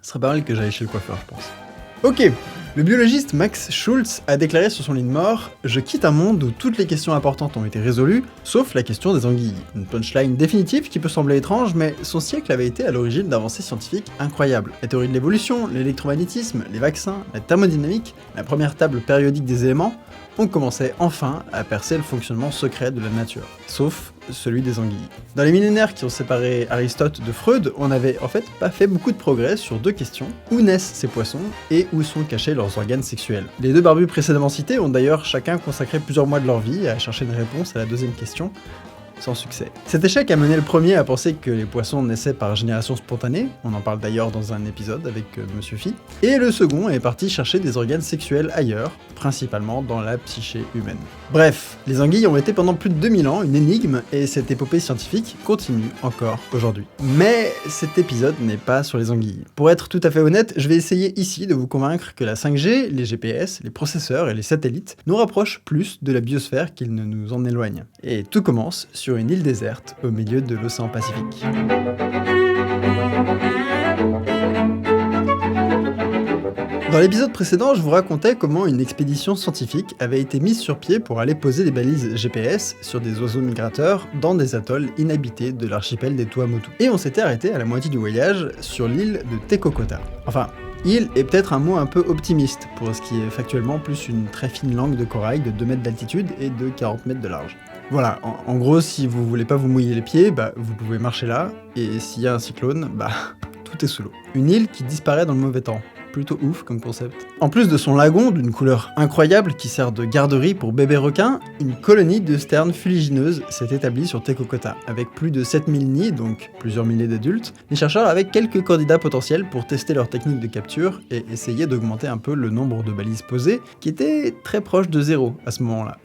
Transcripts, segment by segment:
Ce serait pas mal que j'aille chez le coiffeur, je pense. Ok, le biologiste Max Schulz a déclaré sur son lit de mort « Je quitte un monde où toutes les questions importantes ont été résolues, sauf la question des anguilles ». Une punchline définitive qui peut sembler étrange, mais son siècle avait été à l'origine d'avancées scientifiques incroyables. La théorie de l'évolution, l'électromagnétisme, les vaccins, la thermodynamique, la première table périodique des éléments, on commençait enfin à percer le fonctionnement secret de la nature. Sauf celui des anguilles. Dans les millénaires qui ont séparé Aristote de Freud, on n'avait en fait pas fait beaucoup de progrès sur deux questions. Où naissent ces poissons et où sont cachés leurs organes sexuels? Les deux barbus précédemment cités ont d'ailleurs chacun consacré plusieurs mois de leur vie à chercher une réponse à la deuxième question, sans succès. Cet échec a mené le premier à penser que les poissons naissaient par génération spontanée, on en parle d'ailleurs dans un épisode avec Monsieur Phi, et le second est parti chercher des organes sexuels ailleurs, principalement dans la psyché humaine. Bref, les anguilles ont été pendant plus de 2000 ans une énigme, et cette épopée scientifique continue encore aujourd'hui. Mais cet épisode n'est pas sur les anguilles. Pour être tout à fait honnête, je vais essayer ici de vous convaincre que la 5G, les GPS, les processeurs et les satellites nous rapprochent plus de la biosphère qu'ils ne nous en éloignent. Et tout commence sur une île déserte au milieu de l'océan Pacifique. Dans l'épisode précédent, je vous racontais comment une expédition scientifique avait été mise sur pied pour aller poser des balises GPS sur des oiseaux migrateurs dans des atolls inhabités de l'archipel des Tuamotu. Et on s'était arrêté à la moitié du voyage sur l'île de Tekokota. Enfin, île est peut-être un mot un peu optimiste pour ce qui est factuellement plus une très fine langue de corail de 2 mètres d'altitude et de 40 mètres de large. Voilà, en gros, si vous voulez pas vous mouiller les pieds, vous pouvez marcher là, et s'il y a un cyclone, tout est sous l'eau. Une île qui disparaît dans le mauvais temps. Plutôt ouf comme concept. En plus de son lagon d'une couleur incroyable qui sert de garderie pour bébés requins, une colonie de sternes fuligineuses s'est établie sur Tekokota. Avec plus de 7000 nids, donc plusieurs milliers d'adultes, les chercheurs avaient quelques candidats potentiels pour tester leur technique de capture et essayer d'augmenter un peu le nombre de balises posées, qui était très proche de 0 à ce moment-là.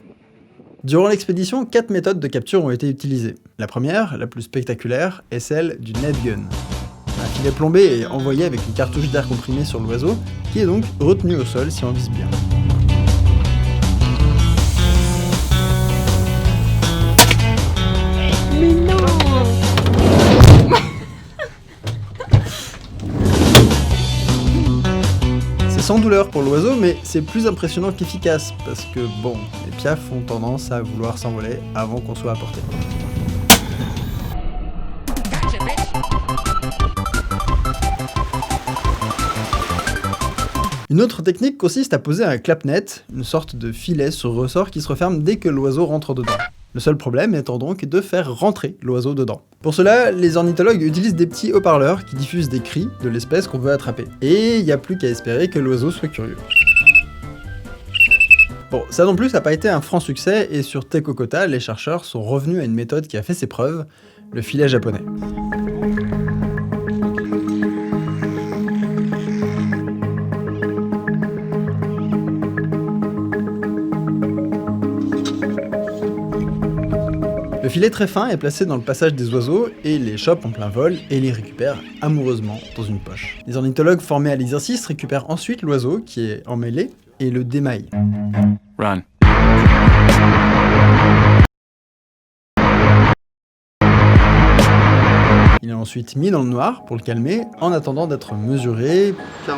Durant l'expédition, 4 méthodes de capture ont été utilisées. La première, la plus spectaculaire, est celle du net gun. Un filet plombé est envoyé avec une cartouche d'air comprimé sur l'oiseau, qui est donc retenu au sol si on vise bien. Mais non! C'est sans douleur pour l'oiseau, mais c'est plus impressionnant qu'efficace, parce que bon, les piafs ont tendance à vouloir s'envoler avant qu'on soit à portée. Une autre technique consiste à poser un clapnet, une sorte de filet sur ressort qui se referme dès que l'oiseau rentre dedans. Le seul problème étant donc de faire rentrer l'oiseau dedans. Pour cela, les ornithologues utilisent des petits haut-parleurs qui diffusent des cris de l'espèce qu'on veut attraper. Et il n'y a plus qu'à espérer que l'oiseau soit curieux. Bon, ça non plus, ça n'a pas été un franc succès, et sur Tekokota, les chercheurs sont revenus à une méthode qui a fait ses preuves, le filet japonais. Le filet très fin est placé dans le passage des oiseaux et les chope en plein vol et les récupère amoureusement dans une poche. Les ornithologues formés à l'exercice récupèrent ensuite l'oiseau qui est emmêlé et le démaillent. Run. Il est ensuite mis dans le noir pour le calmer en attendant d'être mesuré, 43,0.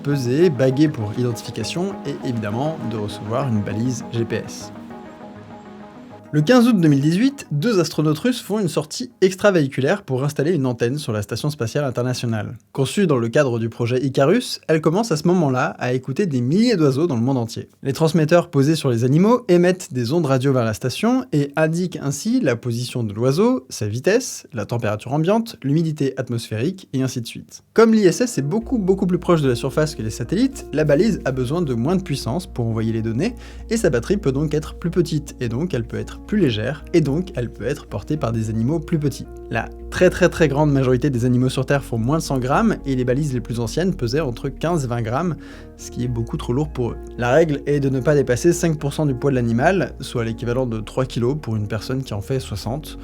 pesé, bagué pour identification et évidemment de recevoir une balise GPS. Le 15 août 2018, 2 astronautes russes font une sortie extravéhiculaire pour installer une antenne sur la Station Spatiale Internationale. Conçue dans le cadre du projet Icarus, elle commence à ce moment-là à écouter des milliers d'oiseaux dans le monde entier. Les transmetteurs posés sur les animaux émettent des ondes radio vers la station et indiquent ainsi la position de l'oiseau, sa vitesse, la température ambiante, l'humidité atmosphérique et ainsi de suite. Comme l'ISS est beaucoup plus proche de la surface que les satellites, la balise a besoin de moins de puissance pour envoyer les données et sa batterie peut donc être plus petite et donc elle peut être plus légère, et donc elle peut être portée par des animaux plus petits. La très grande majorité des animaux sur Terre font moins de 100 grammes, et les balises les plus anciennes pesaient entre 15 et 20 grammes, ce qui est beaucoup trop lourd pour eux. La règle est de ne pas dépasser 5% du poids de l'animal, soit l'équivalent de 3 kg pour une personne qui en fait 60.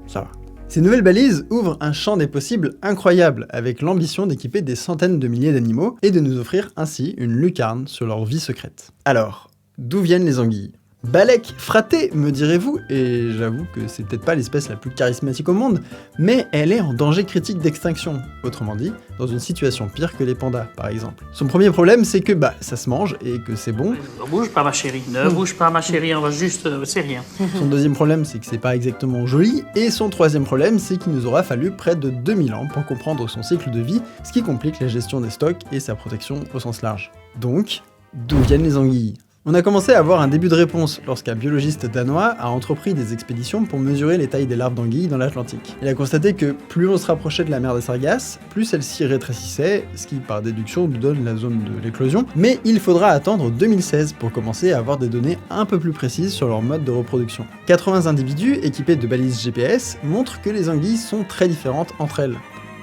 Ça va. Ces nouvelles balises ouvrent un champ des possibles incroyable, avec l'ambition d'équiper des centaines de milliers d'animaux, et de nous offrir ainsi une lucarne sur leur vie secrète. Alors, d'où viennent les anguilles ? Balek fraté, me direz-vous, et j'avoue que c'est peut-être pas l'espèce la plus charismatique au monde, mais elle est en danger critique d'extinction, autrement dit, dans une situation pire que les pandas, par exemple. Son premier problème, c'est que ça se mange et que c'est bon. Ne bouge pas ma chérie, ne bouge pas ma chérie, on va juste... c'est rien. Son deuxième problème, c'est que c'est pas exactement joli, et son troisième problème, c'est qu'il nous aura fallu près de 2000 ans pour comprendre son cycle de vie, ce qui complique la gestion des stocks et sa protection au sens large. Donc, d'où viennent les anguilles ? On a commencé à avoir un début de réponse lorsqu'un biologiste danois a entrepris des expéditions pour mesurer les tailles des larves d'anguilles dans l'Atlantique. Il a constaté que plus on se rapprochait de la mer des Sargasses, plus celle-ci rétrécissait, ce qui par déduction nous donne la zone de l'éclosion, mais il faudra attendre 2016 pour commencer à avoir des données un peu plus précises sur leur mode de reproduction. 80 individus équipés de balises GPS montrent que les anguilles sont très différentes entre elles.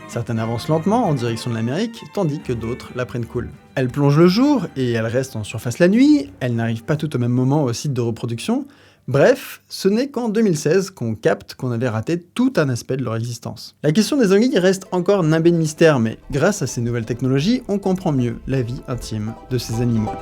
Certaines avancent lentement en direction de l'Amérique, tandis que d'autres la prennent cool. Elles plongent le jour et elles restent en surface la nuit, elles n'arrivent pas toutes au même moment au site de reproduction. Bref, ce n'est qu'en 2016 qu'on capte qu'on avait raté tout un aspect de leur existence. La question des anguilles reste encore nimbée de mystère, mais grâce à ces nouvelles technologies, on comprend mieux la vie intime de ces animaux.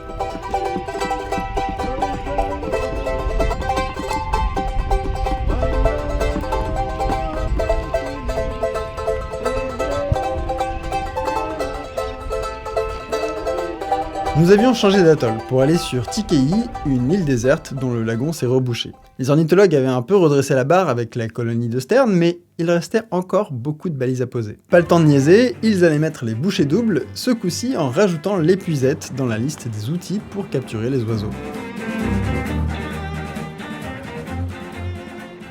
Nous avions changé d'atoll pour aller sur Tikei, une île déserte dont le lagon s'est rebouché. Les ornithologues avaient un peu redressé la barre avec la colonie de Stern, mais il restait encore beaucoup de balises à poser. Pas le temps de niaiser, ils allaient mettre les bouchées doubles, ce coup-ci en rajoutant l'épuisette dans la liste des outils pour capturer les oiseaux.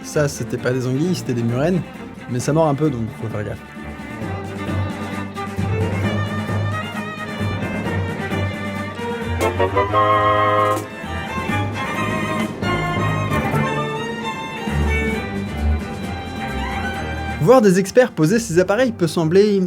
Ça, c'était pas des anguilles, c'était des murènes, mais ça mord un peu donc faut faire gaffe. Voir des experts poser ces appareils peut sembler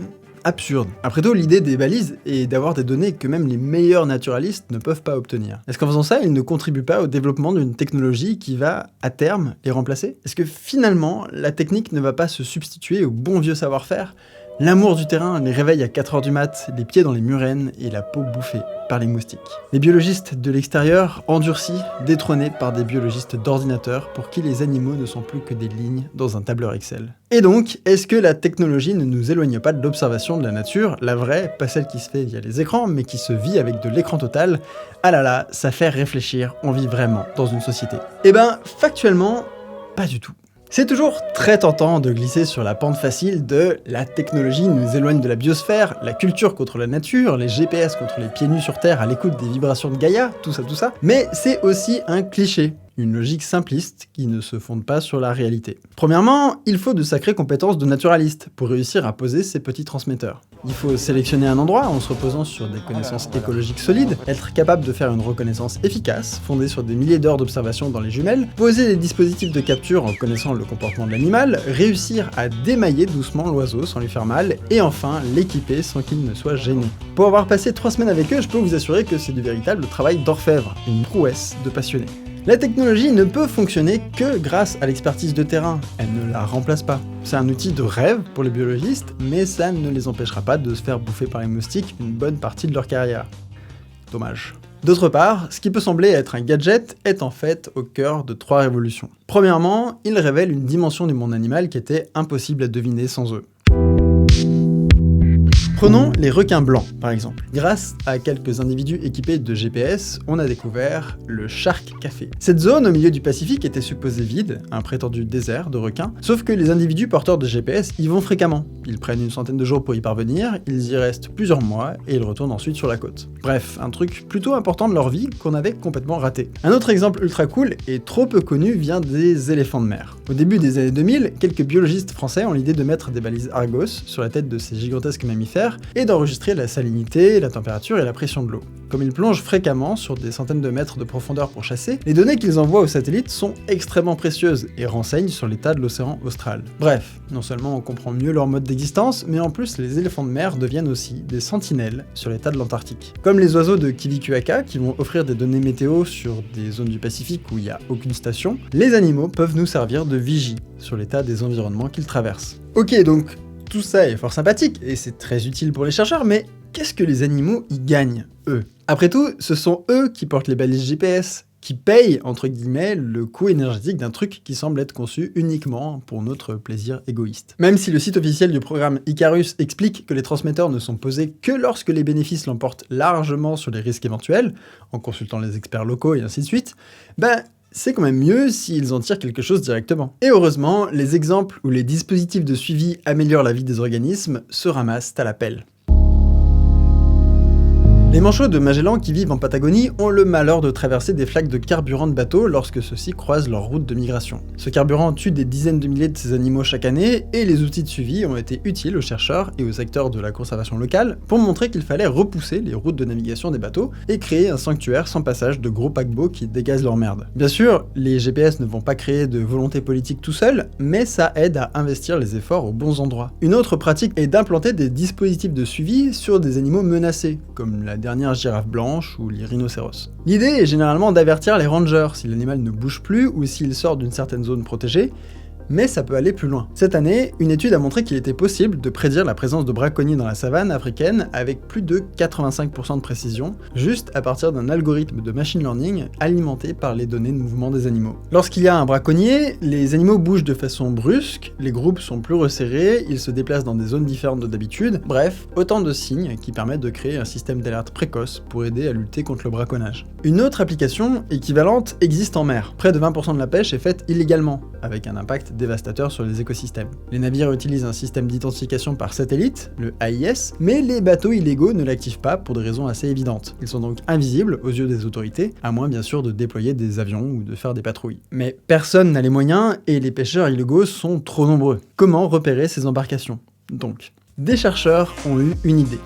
absurde. Après tout, l'idée des balises est d'avoir des données que même les meilleurs naturalistes ne peuvent pas obtenir. Est-ce qu'en faisant ça, ils ne contribuent pas au développement d'une technologie qui va, à terme, les remplacer ? Est-ce que finalement, la technique ne va pas se substituer au bon vieux savoir-faire ? L'amour du terrain les réveille à 4h du mat, les pieds dans les murènes et la peau bouffée par les moustiques. Les biologistes de l'extérieur, endurcis, détrônés par des biologistes d'ordinateur pour qui les animaux ne sont plus que des lignes dans un tableur Excel. Et donc, est-ce que la technologie ne nous éloigne pas de l'observation de la nature, la vraie, pas celle qui se fait via les écrans, mais qui se vit avec de l'écran total ? Ah là là, ça fait réfléchir, on vit vraiment dans une société. Eh ben, factuellement, pas du tout. C'est toujours très tentant de glisser sur la pente facile de « la technologie nous éloigne de la biosphère, la culture contre la nature, les GPS contre les pieds nus sur Terre à l'écoute des vibrations de Gaïa, tout ça », mais c'est aussi un cliché. Une logique simpliste qui ne se fonde pas sur la réalité. Premièrement, il faut de sacrées compétences de naturaliste pour réussir à poser ces petits transmetteurs. Il faut sélectionner un endroit en se reposant sur des connaissances écologiques solides, être capable de faire une reconnaissance efficace, fondée sur des milliers d'heures d'observation dans les jumelles, poser des dispositifs de capture en connaissant le comportement de l'animal, réussir à démailler doucement l'oiseau sans lui faire mal, et enfin l'équiper sans qu'il ne soit gêné. Pour avoir passé 3 semaines avec eux, je peux vous assurer que c'est du véritable travail d'orfèvre, une prouesse de passionné. La technologie ne peut fonctionner que grâce à l'expertise de terrain, elle ne la remplace pas. C'est un outil de rêve pour les biologistes, mais ça ne les empêchera pas de se faire bouffer par les moustiques une bonne partie de leur carrière. Dommage. D'autre part, ce qui peut sembler être un gadget est en fait au cœur de 3 révolutions. Premièrement, il révèle une dimension du monde animal qui était impossible à deviner sans eux. Prenons les requins blancs, par exemple. Grâce à quelques individus équipés de GPS, on a découvert le Shark Café. Cette zone au milieu du Pacifique était supposée vide, un prétendu désert de requins, sauf que les individus porteurs de GPS y vont fréquemment. Ils prennent une centaine de jours pour y parvenir, ils y restent plusieurs mois et ils retournent ensuite sur la côte. Bref, un truc plutôt important de leur vie qu'on avait complètement raté. Un autre exemple ultra cool et trop peu connu vient des éléphants de mer. Au début des années 2000, quelques biologistes français ont l'idée de mettre des balises Argos sur la tête de ces gigantesques mammifères et d'enregistrer la salinité, la température et la pression de l'eau. Comme ils plongent fréquemment sur des centaines de mètres de profondeur pour chasser, les données qu'ils envoient aux satellites sont extrêmement précieuses et renseignent sur l'état de l'océan austral. Bref, non seulement on comprend mieux leur mode d'existence, mais en plus les éléphants de mer deviennent aussi des sentinelles sur l'état de l'Antarctique. Comme les oiseaux de Kilikuaka qui vont offrir des données météo sur des zones du Pacifique où il n'y a aucune station, les animaux peuvent nous servir de vigie sur l'état des environnements qu'ils traversent. Ok, donc tout ça est fort sympathique et c'est très utile pour les chercheurs, mais qu'est-ce que les animaux y gagnent, eux ? Après tout, ce sont eux qui portent les balises GPS, qui paye, entre guillemets, le coût énergétique d'un truc qui semble être conçu uniquement pour notre plaisir égoïste. Même si le site officiel du programme Icarus explique que les transmetteurs ne sont posés que lorsque les bénéfices l'emportent largement sur les risques éventuels, en consultant les experts locaux et ainsi de suite, c'est quand même mieux s'ils en tirent quelque chose directement. Et heureusement, les exemples où les dispositifs de suivi améliorent la vie des organismes se ramassent à la pelle. Les manchots de Magellan qui vivent en Patagonie ont le malheur de traverser des flaques de carburant de bateaux lorsque ceux-ci croisent leur route de migration. Ce carburant tue des dizaines de milliers de ces animaux chaque année, et les outils de suivi ont été utiles aux chercheurs et aux acteurs de la conservation locale pour montrer qu'il fallait repousser les routes de navigation des bateaux et créer un sanctuaire sans passage de gros paquebots qui dégazent leur merde. Bien sûr, les GPS ne vont pas créer de volonté politique tout seuls, mais ça aide à investir les efforts aux bons endroits. Une autre pratique est d'implanter des dispositifs de suivi sur des animaux menacés, comme la dernière girafe blanche ou les rhinocéros. L'idée est généralement d'avertir les rangers si l'animal ne bouge plus ou s'il sort d'une certaine zone protégée, mais ça peut aller plus loin. Cette année, une étude a montré qu'il était possible de prédire la présence de braconniers dans la savane africaine avec plus de 85% de précision, juste à partir d'un algorithme de machine learning alimenté par les données de mouvement des animaux. Lorsqu'il y a un braconnier, les animaux bougent de façon brusque, les groupes sont plus resserrés, ils se déplacent dans des zones différentes de d'habitude, bref, autant de signes qui permettent de créer un système d'alerte précoce pour aider à lutter contre le braconnage. Une autre application équivalente existe en mer. Près de 20% de la pêche est faite illégalement, avec un impact dévastateur sur les écosystèmes. Les navires utilisent un système d'identification par satellite, le AIS, mais les bateaux illégaux ne l'activent pas pour des raisons assez évidentes. Ils sont donc invisibles aux yeux des autorités, à moins bien sûr de déployer des avions ou de faire des patrouilles. Mais personne n'a les moyens et les pêcheurs illégaux sont trop nombreux. Comment repérer ces embarcations? Donc, des chercheurs ont eu une idée.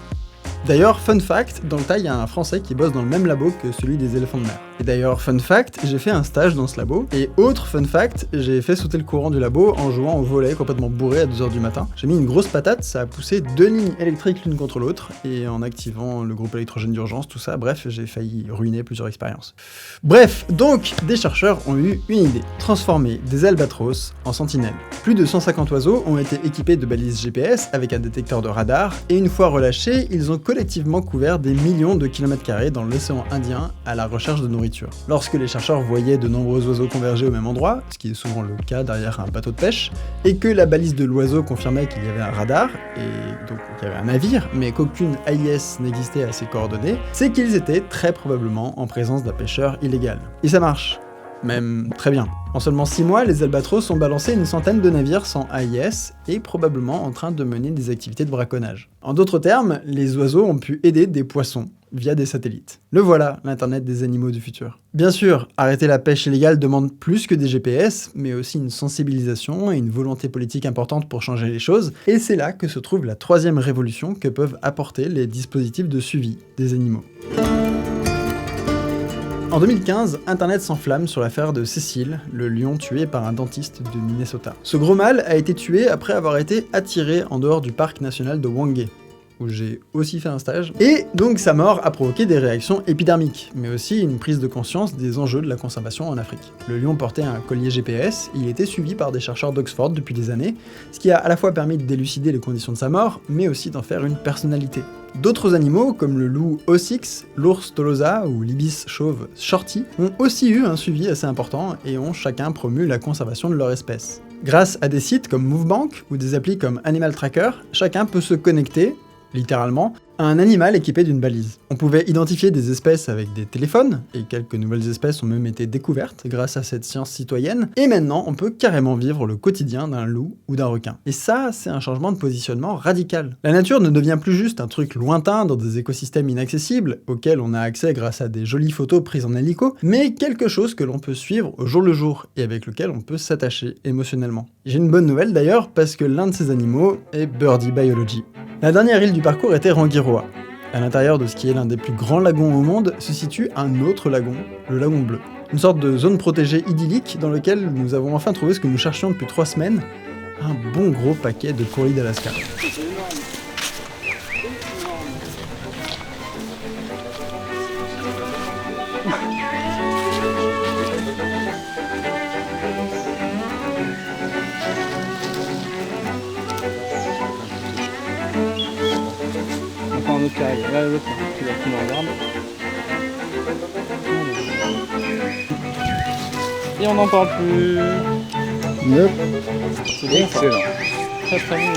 D'ailleurs, fun fact, dans le tas, il y a un Français qui bosse dans le même labo que celui des éléphants de mer. Et d'ailleurs, fun fact, j'ai fait un stage dans ce labo, et autre fun fact, j'ai fait sauter le courant du labo en jouant au volley complètement bourré à 2h du matin. J'ai mis une grosse patate, ça a poussé 2 lignes électriques l'une contre l'autre, et en activant le groupe électrogène d'urgence, tout ça, bref, j'ai failli ruiner plusieurs expériences. Bref, donc, des chercheurs ont eu une idée, transformer des albatros en sentinelles. Plus de 150 oiseaux ont été équipés de balises GPS avec un détecteur de radar, et une fois relâchés, ils ont collectivement couvert des millions de kilomètres carrés dans l'océan Indien à la recherche de nourriture. Lorsque les chercheurs voyaient de nombreux oiseaux converger au même endroit, ce qui est souvent le cas derrière un bateau de pêche, et que la balise de l'oiseau confirmait qu'il y avait un radar, et donc qu'il y avait un navire, mais qu'aucune AIS n'existait à ces coordonnées, c'est qu'ils étaient très probablement en présence d'un pêcheur illégal. Et ça marche. Même très bien. En seulement 6 mois, les albatros ont balancé une centaine de navires sans AIS et probablement en train de mener des activités de braconnage. En d'autres termes, les oiseaux ont pu aider des poissons via des satellites. Le voilà, l'internet des animaux du futur. Bien sûr, arrêter la pêche illégale demande plus que des GPS, mais aussi une sensibilisation et une volonté politique importante pour changer les choses, et c'est là que se trouve la troisième révolution que peuvent apporter les dispositifs de suivi des animaux. En 2015, Internet s'enflamme sur l'affaire de Cécile, le lion tué par un dentiste de Minnesota. Ce gros mâle a été tué après avoir été attiré en dehors du parc national de Wangé, où j'ai aussi fait un stage. Et donc sa mort a provoqué des réactions épidermiques, mais aussi une prise de conscience des enjeux de la conservation en Afrique. Le lion portait un collier GPS, il était suivi par des chercheurs d'Oxford depuis des années, ce qui a à la fois permis d'élucider les conditions de sa mort, mais aussi d'en faire une personnalité. D'autres animaux, comme le loup Oryx, l'ours Tolosa ou l'ibis chauve Shorty, ont aussi eu un suivi assez important et ont chacun promu la conservation de leur espèce. Grâce à des sites comme MoveBank ou des applis comme Animal Tracker, chacun peut se connecter, littéralement, à un animal équipé d'une balise. On pouvait identifier des espèces avec des téléphones, et quelques nouvelles espèces ont même été découvertes grâce à cette science citoyenne, et maintenant on peut carrément vivre le quotidien d'un loup ou d'un requin. Et ça, c'est un changement de positionnement radical. La nature ne devient plus juste un truc lointain dans des écosystèmes inaccessibles, auxquels on a accès grâce à des jolies photos prises en hélico, mais quelque chose que l'on peut suivre au jour le jour, et avec lequel on peut s'attacher émotionnellement. J'ai une bonne nouvelle d'ailleurs, parce que l'un de ces animaux est Birdie Biology. La dernière île du parcours était Rangiroa. À l'intérieur de ce qui est l'un des plus grands lagons au monde se situe un autre lagon, le lagon bleu. Une sorte de zone protégée idyllique dans laquelle nous avons enfin trouvé ce que nous cherchions depuis 3 semaines, un bon gros paquet de courlis d'Alaska. Un autre carré, là l'autre, tu le regardes. Et on n'en parle plus. Yep. C'est excellent. Très très bien.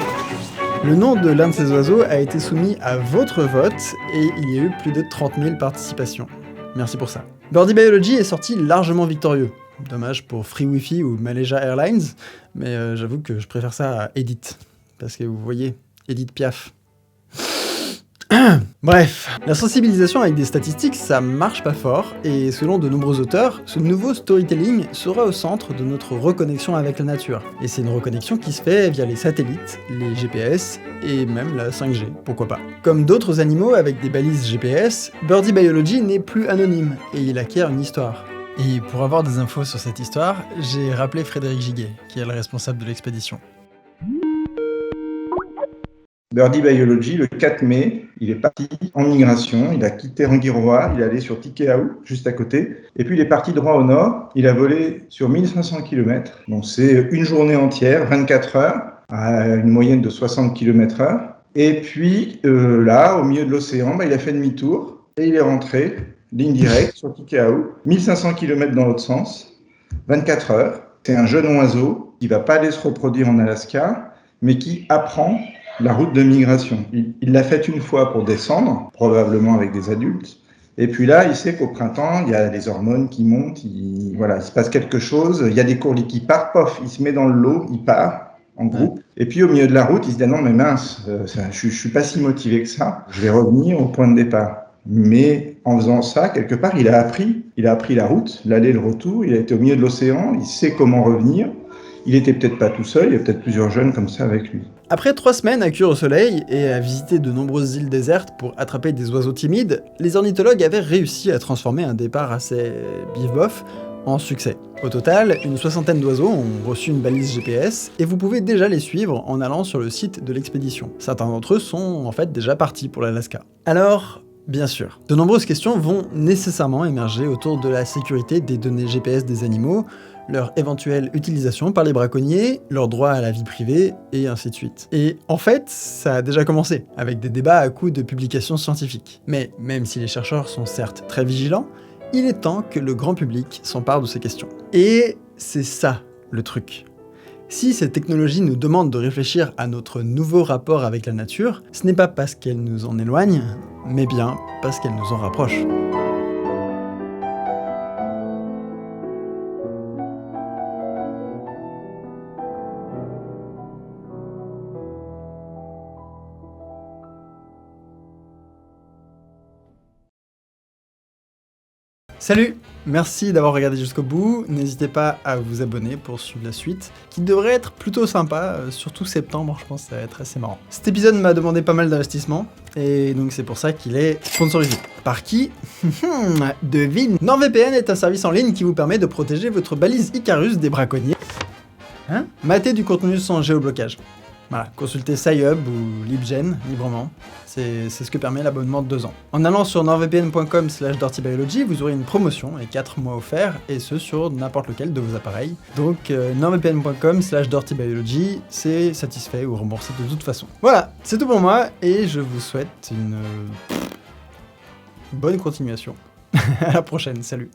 Le nom de l'un de ces oiseaux a été soumis à votre vote et il y a eu plus de 30 000 participations. Merci pour ça. Birdie Biology est sorti largement victorieux. Dommage pour Free Wi-Fi ou Malaysia Airlines, mais j'avoue que je préfère ça à Edith. Parce que vous voyez, Edith Piaf. Bref, la sensibilisation avec des statistiques, ça marche pas fort, et selon de nombreux auteurs, ce nouveau storytelling sera au centre de notre reconnexion avec la nature. Et c'est une reconnexion qui se fait via les satellites, les GPS, et même la 5G, pourquoi pas. Comme d'autres animaux avec des balises GPS, Birdie Biology n'est plus anonyme, et il acquiert une histoire. Et pour avoir des infos sur cette histoire, j'ai rappelé Frédéric Giguet, qui est le responsable de l'expédition. Birdie Biology, le 4 mai, il est parti en migration, il a quitté Rangiroa, il est allé sur Tikehau, juste à côté, et puis il est parti droit au nord, il a volé sur 1500 km, donc c'est une journée entière, 24 heures, à une moyenne de 60 km/h, et puis là, au milieu de l'océan, il a fait demi-tour, et il est rentré, ligne directe, sur Tikehau, 1500 km dans l'autre sens, 24 heures, c'est un jeune oiseau qui ne va pas aller se reproduire en Alaska, mais qui apprend la route de migration. Il l'a faite une fois pour descendre, probablement avec des adultes. Et puis là, il sait qu'au printemps, il y a les hormones qui montent, il se passe quelque chose. Il y a des courlis qui partent, pof, il se met dans le lot, il part en groupe. Et puis au milieu de la route, il se dit non mais mince, je suis pas si motivé que ça. Je vais revenir au point de départ. Mais en faisant ça, quelque part, il a appris la route, l'aller, le retour. Il a été au milieu de l'océan, il sait comment revenir. Il était peut-être pas tout seul, il y a peut-être plusieurs jeunes comme ça avec lui. Après 3 semaines à cuire au soleil et à visiter de nombreuses îles désertes pour attraper des oiseaux timides, les ornithologues avaient réussi à transformer un départ assez bif-bof en succès. Au total, une 60aine d'oiseaux ont reçu une balise GPS et vous pouvez déjà les suivre en allant sur le site de l'expédition. Certains d'entre eux sont en fait déjà partis pour l'Alaska. Alors, bien sûr, de nombreuses questions vont nécessairement émerger autour de la sécurité des données GPS des animaux, leur éventuelle utilisation par les braconniers, leur droit à la vie privée, et ainsi de suite. Et en fait, ça a déjà commencé, avec des débats à coups de publications scientifiques. Mais même si les chercheurs sont certes très vigilants, il est temps que le grand public s'empare de ces questions. Et c'est ça, le truc. Si cette technologie nous demande de réfléchir à notre nouveau rapport avec la nature, ce n'est pas parce qu'elle nous en éloigne, mais bien parce qu'elle nous en rapproche. Salut! Merci d'avoir regardé jusqu'au bout, n'hésitez pas à vous abonner pour suivre la suite, qui devrait être plutôt sympa, surtout septembre, je pense que ça va être assez marrant. Cet épisode m'a demandé pas mal d'investissement, et donc c'est pour ça qu'il est sponsorisé. Par qui? Devine! NordVPN est un service en ligne qui vous permet de protéger votre balise Icarus des braconniers. Matez du contenu sans géoblocage. Voilà, consultez SciHub ou LibGen librement, c'est ce que permet l'abonnement de 2 ans. En allant sur nordvpn.com/dirtybiology, vous aurez une promotion et 4 mois offerts, et ce sur n'importe lequel de vos appareils. Donc nordvpn.com/dirtybiology, c'est satisfait ou remboursé de toute façon. Voilà, c'est tout pour moi, et je vous souhaite une bonne continuation. À la prochaine, salut!